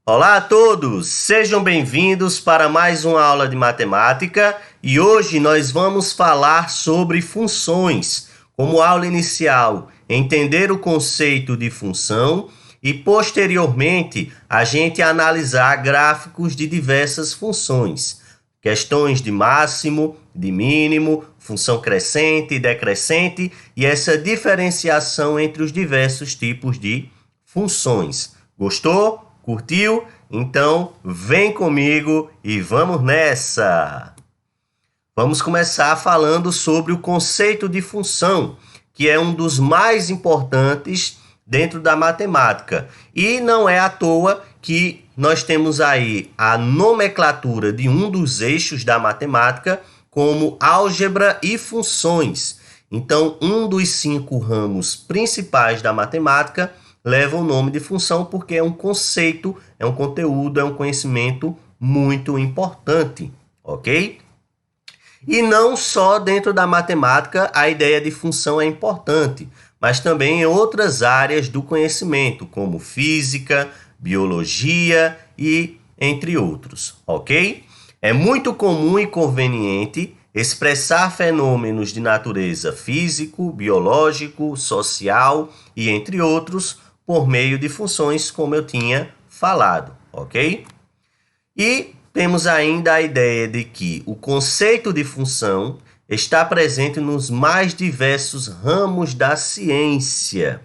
Olá a todos, sejam bem-vindos para mais uma aula de matemática e hoje nós vamos falar sobre funções. Como aula inicial, entender o conceito de função e posteriormente a gente analisar gráficos de diversas funções, questões de máximo, de mínimo, função crescente e decrescente e essa diferenciação entre os diversos tipos de funções. Gostou? Curtiu? Então vem comigo e vamos nessa! Vamos começar falando sobre o conceito de função, que é um dos mais importantes dentro da matemática. E não é à toa que nós temos aí a nomenclatura de um dos eixos da matemática como álgebra e funções. Então, um dos 5 ramos principais da matemática leva o nome de função porque é um conceito, é um conteúdo, é um conhecimento muito importante, ok? E não só dentro da matemática a ideia de função é importante, mas também em outras áreas do conhecimento, como física, biologia e entre outros, ok? É muito comum e conveniente expressar fenômenos de natureza físico, biológico, social e entre outros por meio de funções, como eu tinha falado, ok? E temos ainda a ideia de que o conceito de função está presente nos mais diversos ramos da ciência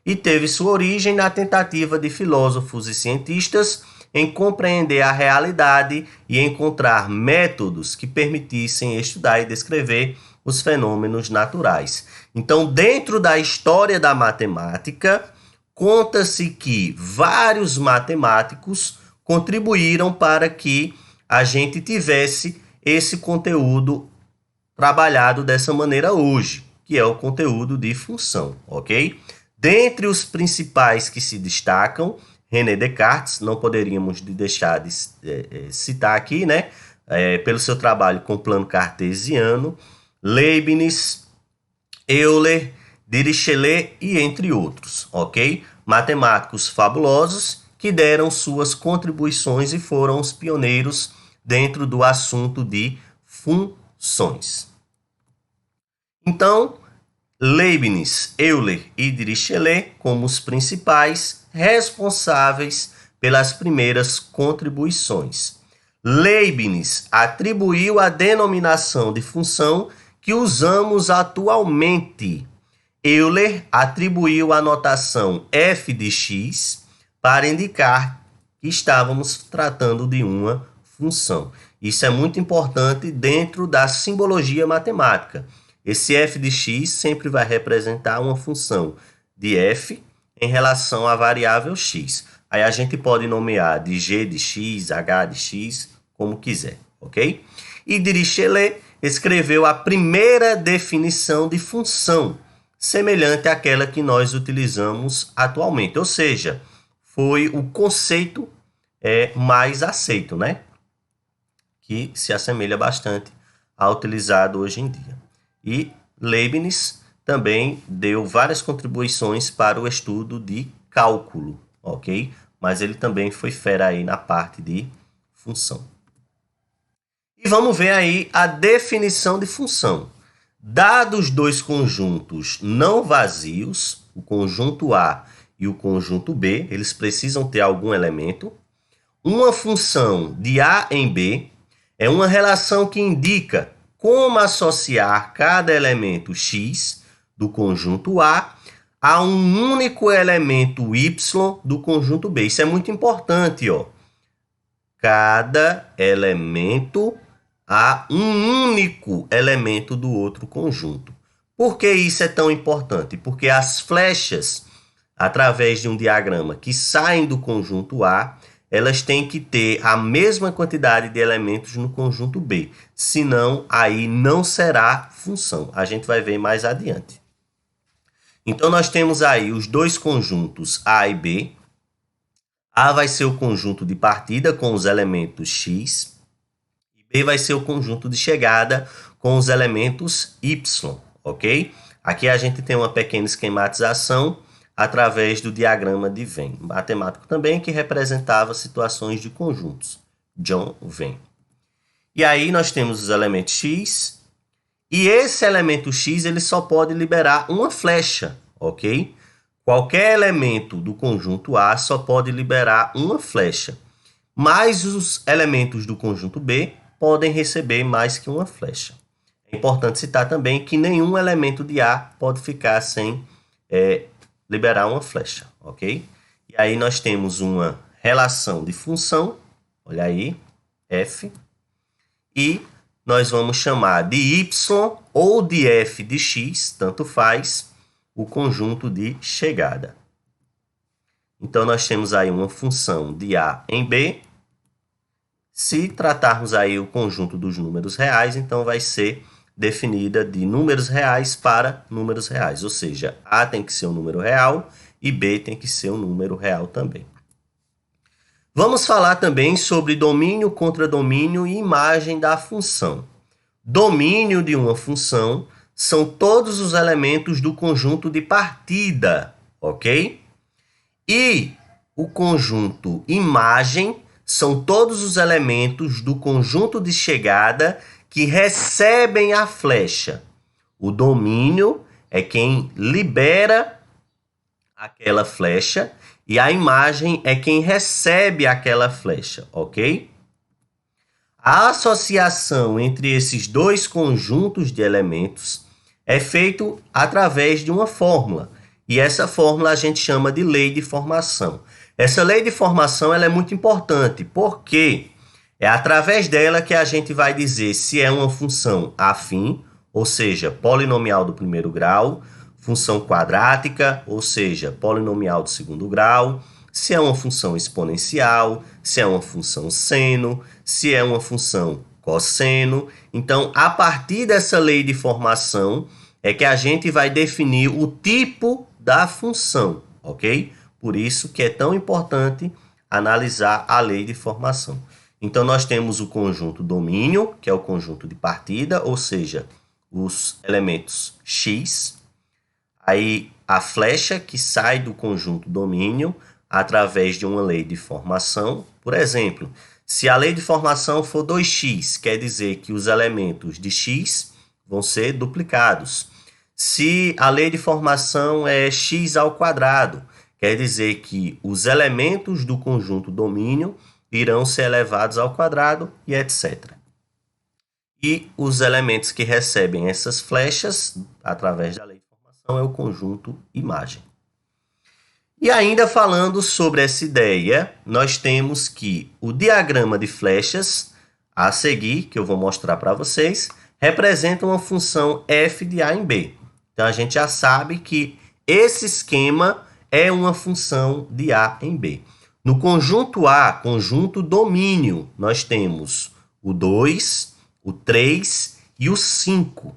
e teve sua origem na tentativa de filósofos e cientistas em compreender a realidade e encontrar métodos que permitissem estudar e descrever os fenômenos naturais. Então, dentro da história da matemática, conta-se que vários matemáticos contribuíram para que a gente tivesse esse conteúdo trabalhado dessa maneira hoje, que é o conteúdo de função, ok? Dentre os principais que se destacam, René Descartes, não poderíamos deixar de citar aqui, né? Pelo seu trabalho com o plano cartesiano, Leibniz, Euler, Dirichlet e entre outros, ok? Matemáticos fabulosos que deram suas contribuições e foram os pioneiros dentro do assunto de funções. Então, Leibniz, Euler e Dirichlet como os principais responsáveis pelas primeiras contribuições. Leibniz atribuiu a denominação de função que usamos atualmente. Euler atribuiu a notação f de x para indicar que estávamos tratando de uma função. Isso é muito importante dentro da simbologia matemática. Esse f de x sempre vai representar uma função de f em relação à variável x. Aí a gente pode nomear de g de x, h de x, como quiser, ok? E Dirichlet escreveu a primeira definição de função, semelhante àquela que nós utilizamos atualmente, ou seja, foi o conceito mais aceito, né? Que se assemelha bastante ao utilizado hoje em dia. E Leibniz também deu várias contribuições para o estudo de cálculo, ok? Mas ele também foi fera aí na parte de função. E vamos ver aí a definição de função. Dados dois conjuntos não vazios, o conjunto A e o conjunto B, eles precisam ter algum elemento. Uma função de A em B é uma relação que indica como associar cada elemento x do conjunto A um único elemento y do conjunto B. Isso é muito importante, ó. Cada elemento a um único elemento do outro conjunto. Por que isso é tão importante? Porque as flechas, através de um diagrama que saem do conjunto A, elas têm que ter a mesma quantidade de elementos no conjunto B. Senão, aí não será função. A gente vai ver mais adiante. Então, nós temos aí os dois conjuntos A e B. A vai ser o conjunto de partida com os elementos x. E B vai ser o conjunto de chegada com os elementos y, ok? Aqui a gente tem uma pequena esquematização. através do diagrama de Venn. Matemático também que representava situações de conjuntos. John Venn. E aí nós temos os elementos x, e esse elemento x ele só pode liberar uma flecha, ok? Qualquer elemento do conjunto A só pode liberar uma flecha, mas os elementos do conjunto B podem receber mais que uma flecha. É importante citar também que nenhum elemento de A pode ficar sem liberar uma flecha, ok? E aí nós temos uma relação de função, olha aí, f, e nós vamos chamar de y ou de f de x, tanto faz, o conjunto de chegada. Então, nós temos aí uma função de A em B. Se tratarmos aí o conjunto dos números reais, então vai ser definida de números reais para números reais. Ou seja, A tem que ser um número real e B tem que ser um número real também. Vamos falar também sobre domínio, contradomínio e imagem da função. Domínio de uma função são todos os elementos do conjunto de partida, ok? E o conjunto imagem são todos os elementos do conjunto de chegada que recebem a flecha. O domínio é quem libera aquela flecha e a imagem é quem recebe aquela flecha, ok? A associação entre esses dois conjuntos de elementos é feito através de uma fórmula. E essa fórmula a gente chama de lei de formação. Essa lei de formação ela é muito importante, porque é através dela que a gente vai dizer se é uma função afim, ou seja, polinomial do primeiro grau, função quadrática, ou seja, polinomial do segundo grau, se é uma função exponencial, se é uma função seno, se é uma função cosseno. Então, a partir dessa lei de formação, é que a gente vai definir o tipo da função, ok? Por isso que é tão importante analisar a lei de formação. Então, nós temos o conjunto domínio, que é o conjunto de partida, ou seja, os elementos x. Aí, a flecha que sai do conjunto domínio através de uma lei de formação. Por exemplo, se a lei de formação for 2x, quer dizer que os elementos de x vão ser duplicados. Se a lei de formação é x ao quadrado, quer dizer que os elementos do conjunto domínio irão ser elevados ao quadrado e etc. E os elementos que recebem essas flechas, através da lei de formação, é o conjunto imagem. E ainda falando sobre essa ideia, nós temos que o diagrama de flechas, a seguir, que eu vou mostrar para vocês, representa uma função f de A em B. Então, a gente já sabe que esse esquema é uma função de A em B. No conjunto A, conjunto domínio, nós temos o 2, o 3 e o 5.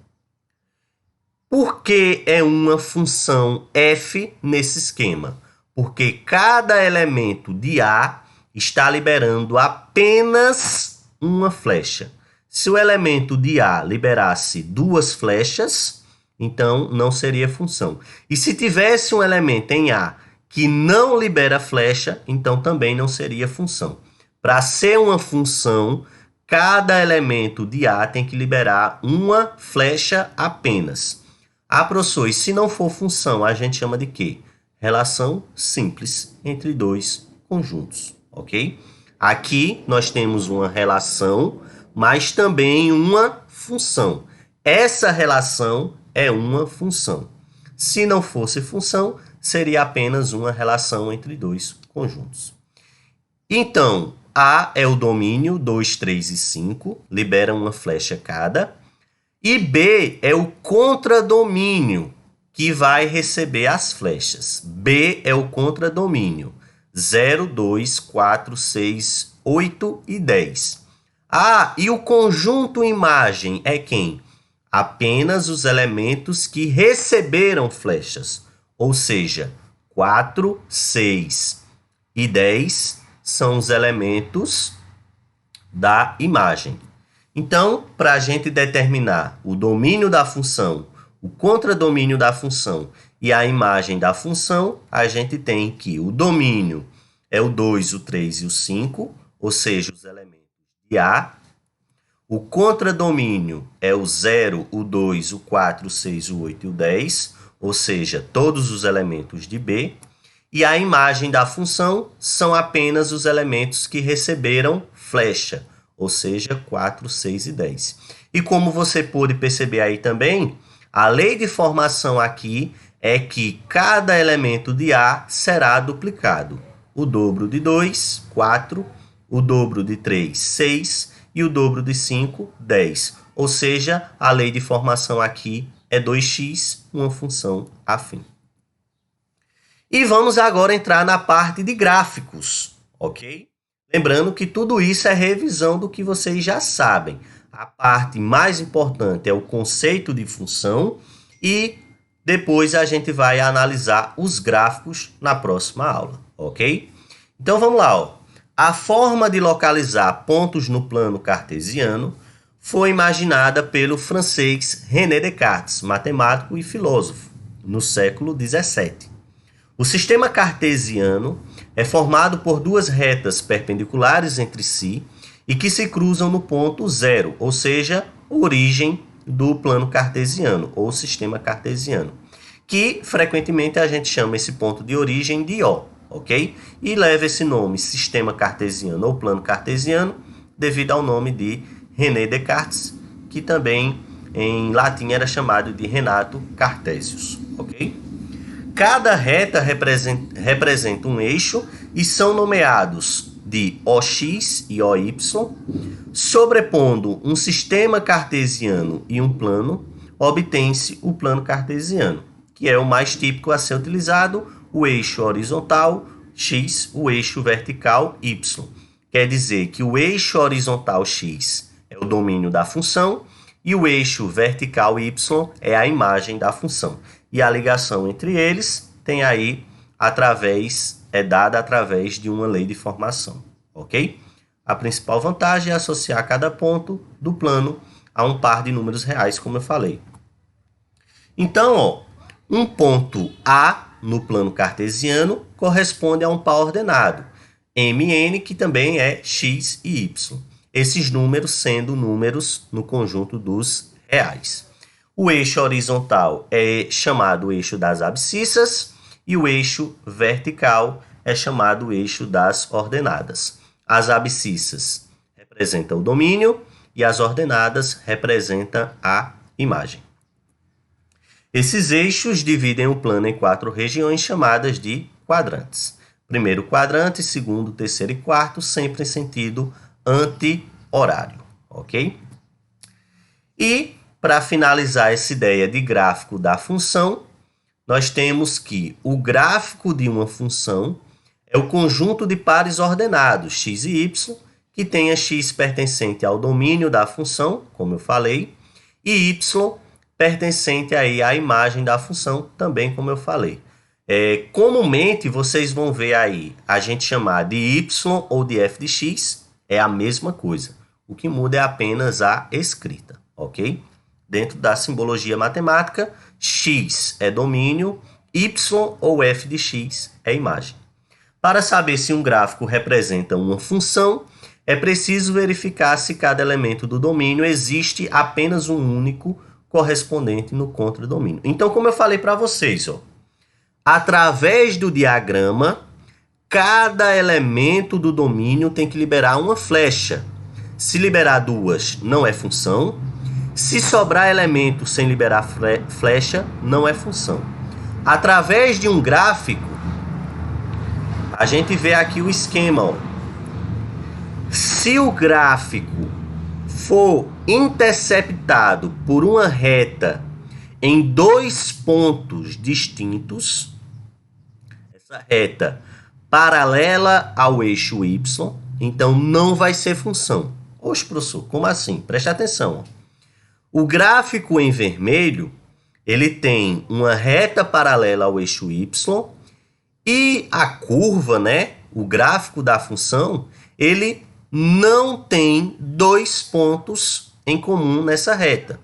Por que é uma função f nesse esquema? Porque cada elemento de A está liberando apenas uma flecha. Se o elemento de A liberasse duas flechas, então não seria função. E se tivesse um elemento em A que não libera flecha, então também não seria função. Para ser uma função, cada elemento de A tem que liberar uma flecha apenas. Ah, professor, e se não for função, a gente chama de quê? Relação simples entre dois conjuntos, ok? Aqui nós temos uma relação, mas também uma função. Essa relação é uma função. Se não fosse função, seria apenas uma relação entre dois conjuntos. Então, A é o domínio, 2, 3 e 5, libera uma flecha cada. E B é o contradomínio, que vai receber as flechas. B é o contradomínio, 0, 2, 4, 6, 8 e 10. Ah, e o conjunto imagem é quem? Apenas os elementos que receberam flechas, ou seja, 4, 6 e 10 são os elementos da imagem. Então, para a gente determinar o domínio da função, o contradomínio da função e a imagem da função, a gente tem que o domínio é o 2, o 3 e o 5, ou seja, os elementos de A. O contradomínio é o 0, o 2, o 4, o 6, o 8 e o 10, ou seja, todos os elementos de B. E a imagem da função são apenas os elementos que receberam flecha, ou seja, 4, 6 e 10. E como você pôde perceber aí também, a lei de formação aqui é que cada elemento de A será duplicado. O dobro de 2, 4, o dobro de 3, 6 e o dobro de 5, 10. Ou seja, a lei de formação aqui é 2x, uma função afim. E vamos agora entrar na parte de gráficos, ok? Lembrando que tudo isso é revisão do que vocês já sabem. A parte mais importante é o conceito de função e depois a gente vai analisar os gráficos na próxima aula, ok? Então vamos lá, ó. A forma de localizar pontos no plano cartesiano foi imaginada pelo francês René Descartes, matemático e filósofo, no século XVII. O sistema cartesiano é formado por duas retas perpendiculares entre si e que se cruzam no ponto zero, ou seja, origem do plano cartesiano ou sistema cartesiano, que frequentemente a gente chama esse ponto de origem de O, ok? E leva esse nome sistema cartesiano ou plano cartesiano devido ao nome de René Descartes, que também em latim era chamado de Renato Cartesius, ok? Cada reta representa um eixo e são nomeados de OX e OY. Sobrepondo um sistema cartesiano e um plano, obtém-se o plano cartesiano, que é o mais típico a ser utilizado, o eixo horizontal x, o eixo vertical y. Quer dizer que o eixo horizontal x é o domínio da função e o eixo vertical y é a imagem da função. E a ligação entre eles tem aí é dada através de uma lei de formação, ok? A principal vantagem é associar cada ponto do plano a um par de números reais, como eu falei. Então, ó, um ponto A no plano cartesiano corresponde a um par ordenado, Mn, que também é x e y. Esses números sendo números no conjunto dos reais. O eixo horizontal é chamado eixo das abscissas e o eixo vertical é chamado eixo das ordenadas. As abscissas representam o domínio e as ordenadas representam a imagem. Esses eixos dividem o plano em 4 regiões chamadas de quadrantes. Primeiro quadrante, segundo, terceiro e quarto, sempre em sentido anti-horário, ok? E para finalizar essa ideia de gráfico da função, nós temos que o gráfico de uma função é o conjunto de pares ordenados, x e y, que tenha x pertencente ao domínio da função, como eu falei, e y pertencente aí à imagem da função, também como eu falei. Comumente, vocês vão ver aí a gente chamar de y ou de f de x, é a mesma coisa. O que muda é apenas a escrita, ok? Dentro da simbologia matemática, x é domínio, y ou f de x é imagem. Para saber se um gráfico representa uma função, é preciso verificar se cada elemento do domínio existe apenas um único correspondente no contradomínio. Então, como eu falei para vocês, ó, através do diagrama, cada elemento do domínio tem que liberar uma flecha. Se liberar duas, não é função. Se sobrar elemento sem liberar flecha, não é função. Através de um gráfico, a gente vê aqui o esquema, ó. Se o gráfico for interceptado por uma reta em 2 pontos distintos, essa reta paralela ao eixo y, então não vai ser função. Oxe, professor, como assim? Preste atenção, ó. O gráfico em vermelho, ele tem uma reta paralela ao eixo y e a curva, né, o gráfico da função, ele não tem 2 pontos em comum nessa reta,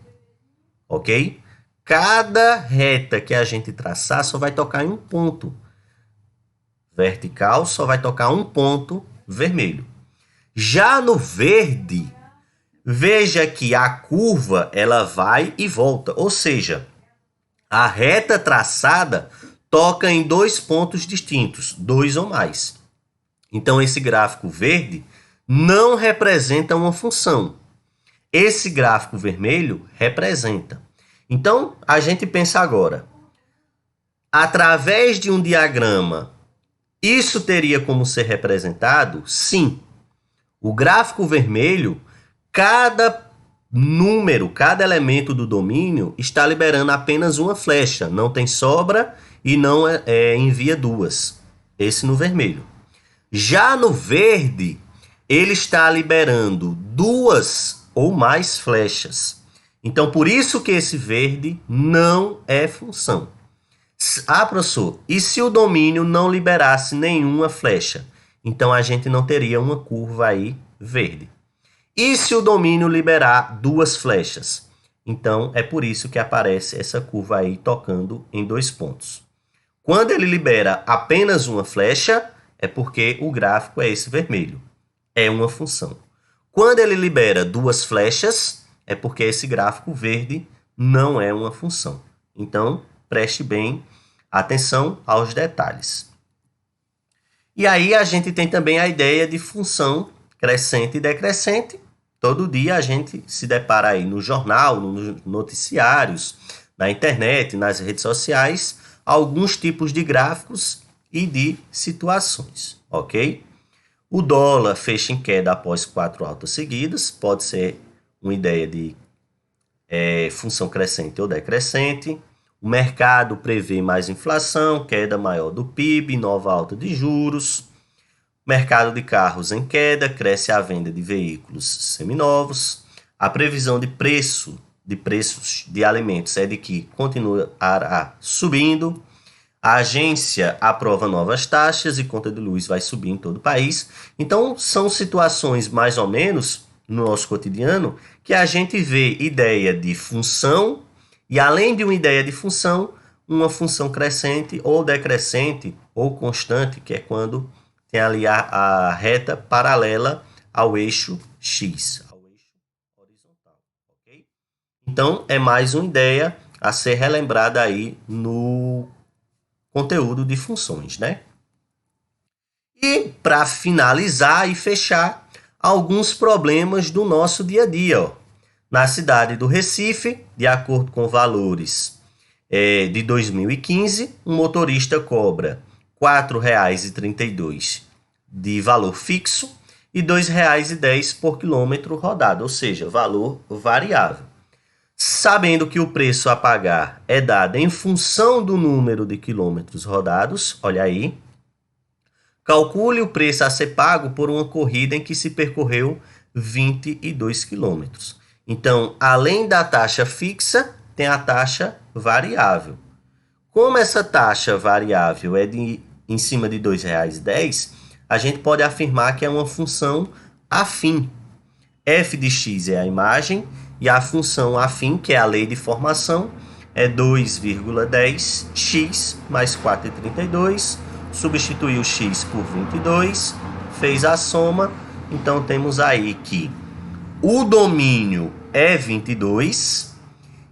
ok? cada reta que a gente traçar só vai tocar em um ponto vertical, só vai tocar um ponto vermelho. Já no verde, veja que a curva ela vai e volta, ou seja, a reta traçada toca em dois pontos distintos, dois ou mais. Então, esse gráfico verde não representa uma função. Esse gráfico vermelho representa. Então, a gente pensa agora, através de um diagrama, isso teria como ser representado? Sim. O gráfico vermelho, cada número, cada elemento do domínio está liberando apenas uma flecha, não tem sobra e não envia duas. Esse no vermelho. Já no verde, ele está liberando duas ou mais flechas. Então, por isso que esse verde não é função. Ah, professor, e se o domínio não liberasse nenhuma flecha? Então, a gente não teria uma curva aí verde. E se o domínio liberar duas flechas? Então, é por isso que aparece essa curva aí tocando em dois pontos. Quando ele libera apenas uma flecha, é porque o gráfico é esse vermelho. É uma função. Quando ele libera duas flechas, é porque esse gráfico verde não é uma função. Então, preste bem atenção aos detalhes. E aí a gente tem também a ideia de função crescente e decrescente. Todo dia a gente se depara aí no jornal, nos noticiários, na internet, nas redes sociais, alguns tipos de gráficos e de situações, ok? O dólar fecha em queda após 4 altas seguidas, pode ser uma ideia de função crescente ou decrescente. O mercado prevê mais inflação, queda maior do PIB, nova alta de juros. Mercado de carros em queda, cresce a venda de veículos seminovos. A previsão de preços de alimentos é de que continuará subindo. A agência aprova novas taxas e conta de luz vai subir em todo o país. Então, são situações mais ou menos no nosso cotidiano que a gente vê ideia de função e, além de uma ideia de função, uma função crescente ou decrescente ou constante, que é quando tem ali a reta paralela ao eixo X, ao eixo horizontal, ok? Então, é mais uma ideia a ser relembrada aí no conteúdo de funções, né? E, para finalizar e fechar, alguns problemas do nosso dia a dia, ó. Na cidade do Recife, de acordo com valores de 2015, um motorista cobra R$ 4,32 de valor fixo e R$ 2,10 por quilômetro rodado, ou seja, valor variável. Sabendo que o preço a pagar é dado em função do número de quilômetros rodados, olha aí, calcule o preço a ser pago por uma corrida em que se percorreu 22 quilômetros. Então, além da taxa fixa, tem a taxa variável. Como essa taxa variável é em cima de R$ 2,10, a gente pode afirmar que é uma função afim. F de x é a imagem e a função afim, que é a lei de formação, é 2,10x mais 4,32. Substituiu x por 22, fez a soma. Então, temos aí que o domínio é 22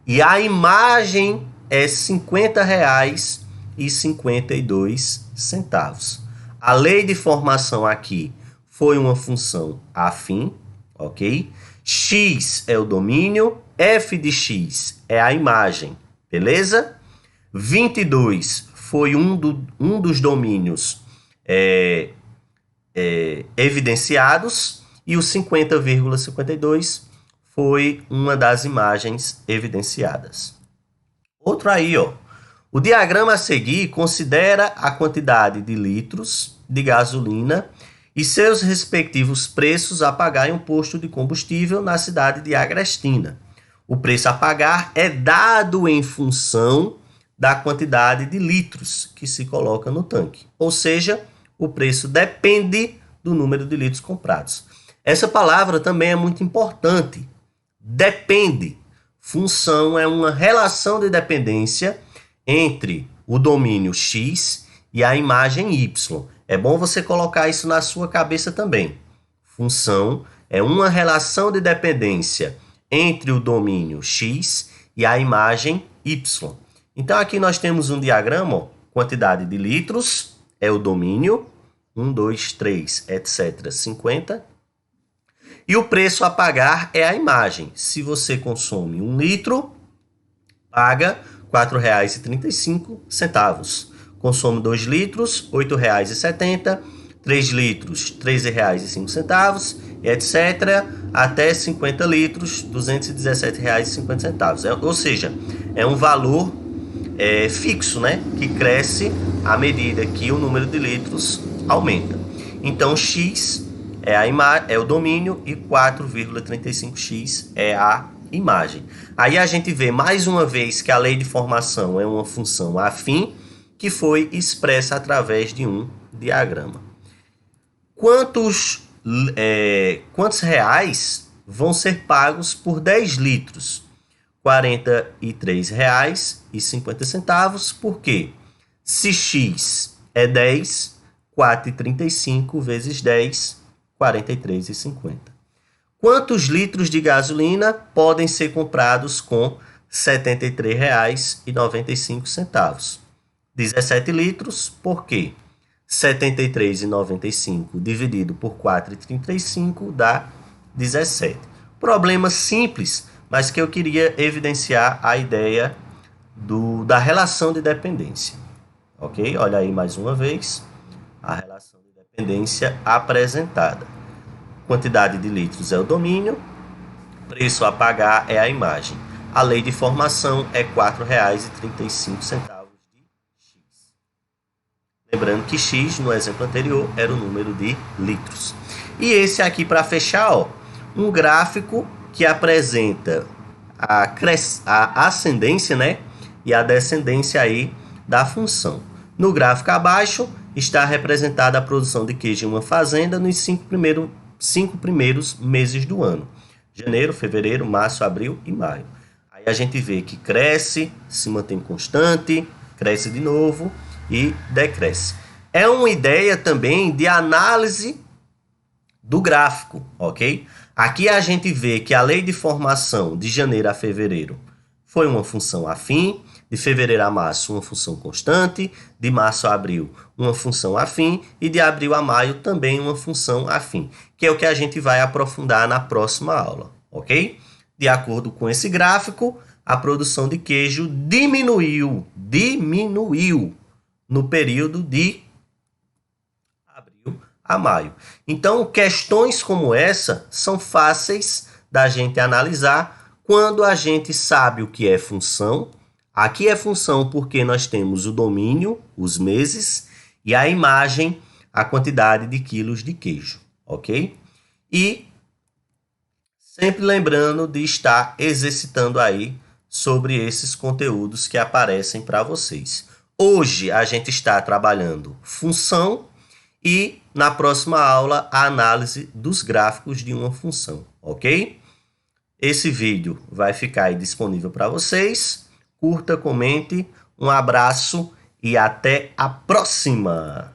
e a imagem é R$ 50,52. A lei de formação aqui foi uma função afim, ok? X é o domínio, f de x é a imagem, beleza? 22 foi um dos domínios evidenciados e o 50,52 foi uma das imagens evidenciadas. Outro aí, ó. O diagrama a seguir considera a quantidade de litros de gasolina e seus respectivos preços a pagar em um posto de combustível na cidade de Agrestina. O preço a pagar é dado em função da quantidade de litros que se coloca no tanque. Ou seja, o preço depende do número de litros comprados. Essa palavra também é muito importante. Depende. Função é uma relação de dependência entre o domínio x e a imagem y. É bom você colocar isso na sua cabeça também. Função é uma relação de dependência entre o domínio x e a imagem y. Então, aqui nós temos um diagrama, ó, quantidade de litros é o domínio, 1, 2, 3, etc., 50. E o preço a pagar é a imagem. Se você consome 1 litro, paga R$ 4,35. Consome 2 litros, R$ 8,70. 3 litros, R$ 13,05, etc. Até 50 litros, R$ 217,50. Ou seja, é um valor fixo, né? Que cresce à medida que o número de litros aumenta. Então, x é o domínio e 4,35x é a imagem. Aí a gente vê mais uma vez que a lei de formação é uma função afim que foi expressa através de um diagrama. Quantos reais vão ser pagos por 10 litros? R$ 43,50. Por quê? Se x é 10, 4,35 vezes 10, R$ 43,50. Quantos litros de gasolina podem ser comprados com R$ 73,95? 17 litros, por quê? 73,95 dividido por 4,35 dá 17. Problema simples, mas que eu queria evidenciar a ideia da relação de dependência. Ok? Olha aí mais uma vez a relação de dependência apresentada. Quantidade de litros é o domínio, preço a pagar é a imagem. A lei de formação é R$ 4,35. Lembrando que x, no exemplo anterior, era o número de litros. E esse aqui, para fechar, ó, um gráfico que apresenta a ascendência, né, e a descendência aí da função. No gráfico abaixo está representada a produção de queijo em uma fazenda nos cinco primeiros meses do ano. Janeiro, fevereiro, março, abril e maio. Aí a gente vê que cresce, se mantém constante, cresce de novo e decresce. É uma ideia também de análise do gráfico, ok? Aqui a gente vê que a lei de formação de janeiro a fevereiro foi uma função afim, de fevereiro a março uma função constante, de março a abril uma função afim e de abril a maio também uma função afim, que é o que a gente vai aprofundar na próxima aula, ok? De acordo com esse gráfico, a produção de queijo diminuiu no período de abril a maio. Então, questões como essa são fáceis da gente analisar quando a gente sabe o que é função. Aqui é função porque nós temos o domínio, os meses, e a imagem, a quantidade de quilos de queijo, ok? E sempre lembrando de estar exercitando aí sobre esses conteúdos que aparecem para vocês. Hoje a gente está trabalhando função e na próxima aula a análise dos gráficos de uma função, ok? Esse vídeo vai ficar aí disponível para vocês. Curta, comente, um abraço e até a próxima!